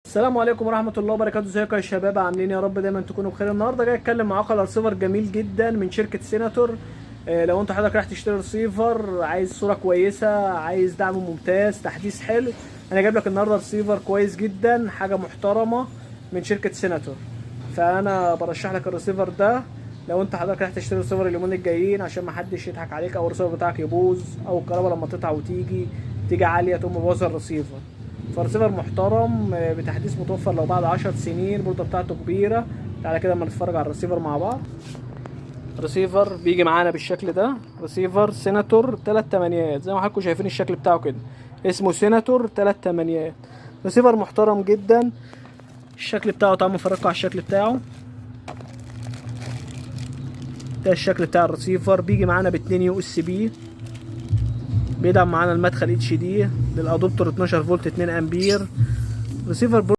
السلام عليكم ورحمة الله وبركاته. ازيكم يا شباب؟ عاملين يا رب دايما تكونوا بخير. النهارده جاي اتكلم معاكم على رسيفر جميل جدا من شركة سيناتور. لو انت حضرتك رايح تشتري رسيفر، عايز صورة كويسة، عايز دعم ممتاز، تحديث حلو، انا جايب لك النهارده رسيفر كويس جدا، حاجة محترمة من شركة سيناتور. فانا برشح لك الرسيفر ده لو انت حضرتك رايح تشتري رسيفر اليومين الجايين، عشان ما حدش يضحك عليك او الرسيفر بتاعك يبوظ، او الكهرباء لما تقطع وتيجي عالية تقوم مبوظة الرسيفر. فرسيفر محترم بتحديث متوفر لو بعد 10 سنين، البوردة بتاعته كبيرة. تعالى كده اما نتفرج على الرسيفر مع بعض. رسيفر بيجي معانا بالشكل ده، رسيفر سيناتور 3 تمانيات زي ما حضراتكم شايفين الشكل بتاعه كده، اسمه سيناتور 3 تمانيات. رسيفر محترم جدا. الشكل بتاعه، تعالوا نفرجكم على الشكل بتاعه. ده الشكل بتاع الرسيفر. بيجي معانا باتنين يو اس بي، بيدعم معانا المدخل اتش دي للادوبتور 12 فولت 2 امبير. رسيفر